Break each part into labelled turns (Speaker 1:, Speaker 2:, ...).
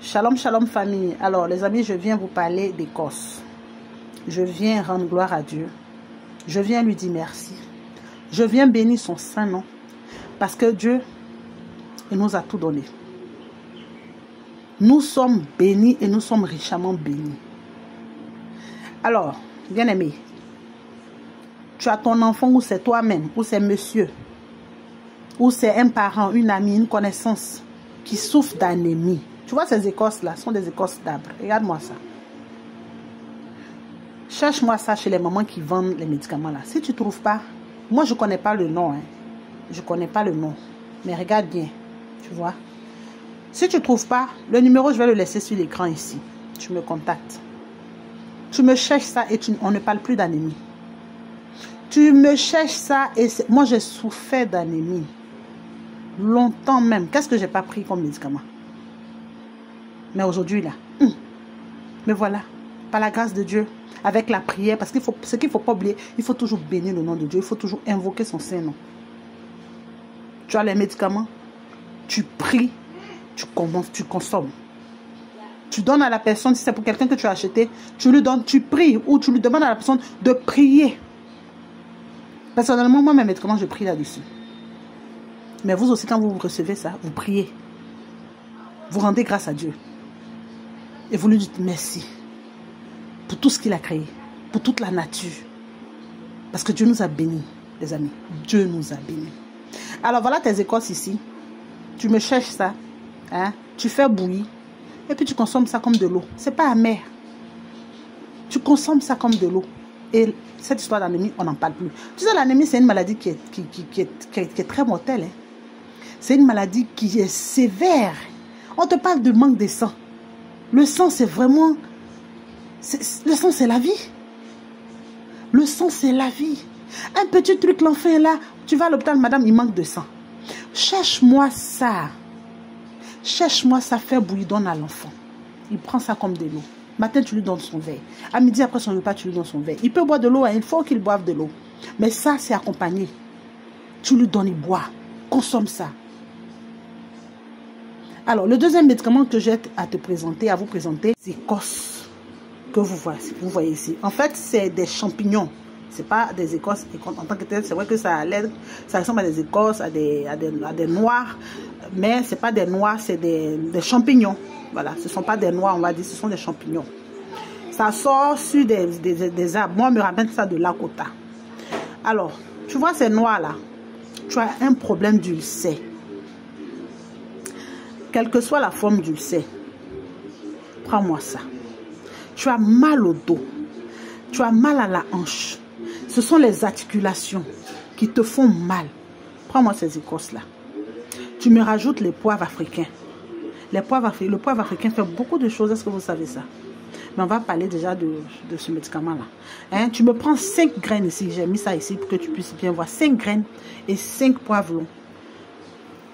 Speaker 1: Shalom, shalom famille. Alors les amis, je viens vous parler d'Écosse. Je viens rendre gloire à Dieu. Je viens lui dire merci. Je viens bénir son saint nom. Parce que Dieu, il nous a tout donné. Nous sommes bénis et nous sommes richement bénis. Alors, bien-aimé, tu as ton enfant ou c'est toi-même, ou c'est monsieur, ou c'est un parent, une amie, une connaissance qui souffre d'anémie. Tu vois ces écorces-là, sont des écorces d'arbre. Regarde-moi ça. Cherche-moi ça chez les mamans qui vendent les médicaments là. Si tu ne trouves pas, moi je ne connais pas le nom. Je ne connais pas le nom. Mais regarde bien, tu vois. Si tu ne trouves pas, le numéro, je vais le laisser sur l'écran ici. Tu me contactes. Tu me cherches ça et on ne parle plus d'anémie. Tu me cherches ça et moi j'ai souffert d'anémie. Longtemps même. Qu'est-ce que je n'ai pas pris comme médicament? Mais aujourd'hui là, mais voilà, par la grâce de Dieu, avec la prière, parce qu'il faut, ce qu'il ne faut pas oublier, il faut toujours bénir le nom de Dieu, il faut toujours invoquer son Saint-Nom. Tu as les médicaments, tu pries, tu consommes. Tu donnes à la personne, si c'est pour quelqu'un que tu as acheté, tu lui donnes, tu pries, ou tu lui demandes à la personne de prier. Personnellement, moi, mes médicaments, je prie là-dessus. Mais vous aussi, quand vous recevez ça, vous priez. Vous rendez grâce à Dieu. Et vous lui dites merci pour tout ce qu'il a créé, pour toute la nature. Parce que Dieu nous a bénis, les amis. Dieu nous a bénis. Alors voilà tes écorces ici. Tu me cherches ça. Hein? Tu fais bouillir. Et puis tu consommes ça comme de l'eau. C'est pas amer. Tu consommes ça comme de l'eau. Et cette histoire d'anémie, on n'en parle plus. Tu sais, l'anémie, c'est une maladie qui est très mortelle. Hein? C'est une maladie qui est sévère. On te parle de manque de sang. Le sang, c'est vraiment... Le sang, c'est la vie. Le sang, c'est la vie. Un petit truc, l'enfant est là. Tu vas à l'hôpital, madame, il manque de sang. Cherche-moi ça. Cherche-moi ça, fais bouillir, donne à l'enfant. Il prend ça comme de l'eau. Matin, tu lui donnes son verre. À midi, après son repas, tu lui donnes son verre. Il peut boire de l'eau, hein. Il faut qu'il boive de l'eau. Mais ça, c'est accompagné. Tu lui donnes, il boit. Consomme ça. Alors, le deuxième médicament que j'ai à te présenter, à vous présenter, c'est écorces que vous voyez ici. En fait, c'est des champignons. C'est pas des écorces. En tant que tel, c'est vrai que ça ressemble à des écorces, à des noix. Mais c'est pas des noix, c'est des champignons. Voilà, ce ne sont pas des noix, on va dire, ce sont des champignons. Ça sort sur des arbres. Moi, on me ramène ça de Lakota. Alors, tu vois ces noix-là, tu as un problème d'ulcère. Quelle que soit la forme d'ulcère, prends-moi ça. Tu as mal au dos, tu as mal à la hanche. Ce sont les articulations qui te font mal. Prends-moi ces écorces-là. Tu me rajoutes les poivres africains. Le poivre africain fait beaucoup de choses. Est-ce que vous savez ça? Mais on va parler déjà de ce médicament-là. Hein? Tu me prends 5 graines ici. J'ai mis ça ici pour que tu puisses bien voir. 5 graines et 5 poivrons.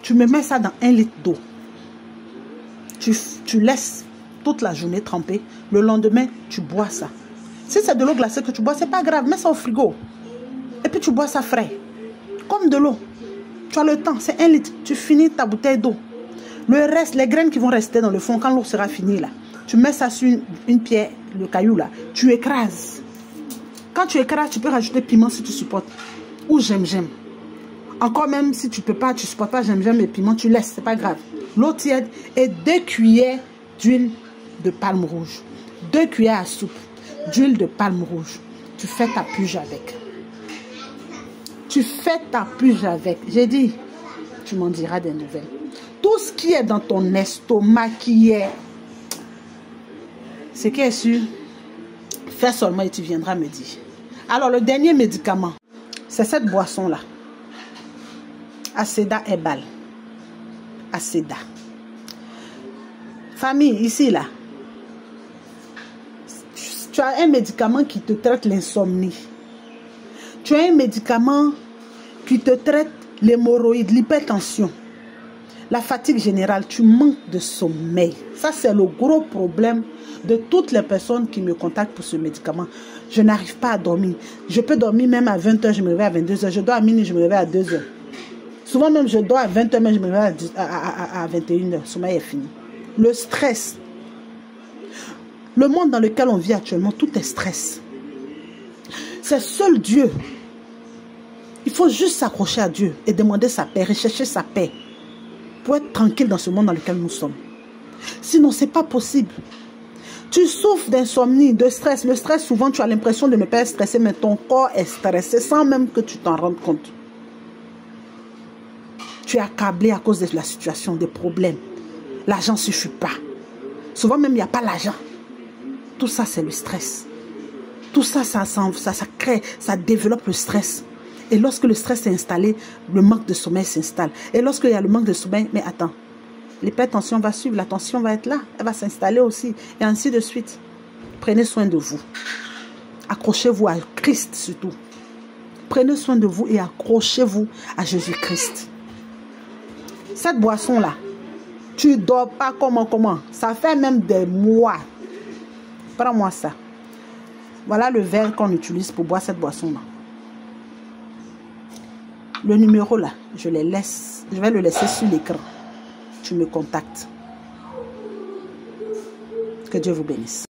Speaker 1: Tu me mets ça dans 1 litre d'eau. Tu laisses toute la journée tremper. Le lendemain, tu bois ça. Si c'est de l'eau glacée que tu bois, c'est pas grave. Mets ça au frigo. Et puis tu bois ça frais. Comme de l'eau. Tu as le temps. C'est 1 litre. Tu finis ta bouteille d'eau. Le reste, les graines qui vont rester dans le fond, quand l'eau sera finie là, tu mets ça sur une pierre, le caillou là. Tu écrases. Quand tu écrases, tu peux rajouter piment si tu supportes. Ou j'aime. Encore même si tu peux pas, tu supportes pas j'aime et piment, tu laisses. C'est pas grave. L'eau tiède et 2 cuillères d'huile de palme rouge. 2 cuillères à soupe d'huile de palme rouge. Tu fais ta puge avec. Tu fais ta puge avec. J'ai dit, tu m'en diras des nouvelles. Tout ce qui est dans ton estomac, ce qui est sûr, fais seulement et tu viendras me dire. Alors, le dernier médicament, c'est cette boisson-là. Aceda Herbal. Aceda. Famille, ici, là. Tu as un médicament qui te traite l'insomnie. Tu as un médicament qui te traite l'hémorroïde, l'hypertension. La fatigue générale, tu manques de sommeil. Ça, c'est le gros problème de toutes les personnes qui me contactent pour ce médicament. Je n'arrive pas à dormir. Je peux dormir même à 20 h, je me réveille à 22 h. Je dors à minuit, je me réveille à 2 h. Souvent même, je dors à 20 h, mais je me réveille à 21 h. Le sommeil est fini. Le stress. Le monde dans lequel on vit actuellement, tout est stress. C'est seul Dieu. Il faut juste s'accrocher à Dieu et demander sa paix, rechercher sa paix pour être tranquille dans ce monde dans lequel nous sommes. Sinon, ce n'est pas possible. Tu souffres d'insomnie, de stress. Le stress, souvent, tu as l'impression de ne pas être stressé, mais ton corps est stressé sans même que tu t'en rendes compte. Tu es accablé à cause de la situation, des problèmes. L'argent ne suffit pas. Souvent même, il n'y a pas l'argent. Tout ça, c'est le stress. Tout ça, ça crée, ça développe le stress. Et lorsque le stress est installé, le manque de sommeil s'installe. Et lorsqu'il y a le manque de sommeil, mais attends, l'hypertension va suivre, la tension va être là, elle va s'installer aussi, et ainsi de suite. Prenez soin de vous. Accrochez-vous à Christ surtout. Prenez soin de vous et accrochez-vous à Jésus-Christ. Cette boisson-là, tu ne dors pas comment. Ça fait même des mois. Prends-moi ça. Voilà le verre qu'on utilise pour boire cette boisson-là. Le numéro là, je vais le laisser sur l'écran. Tu me contactes. Que Dieu vous bénisse.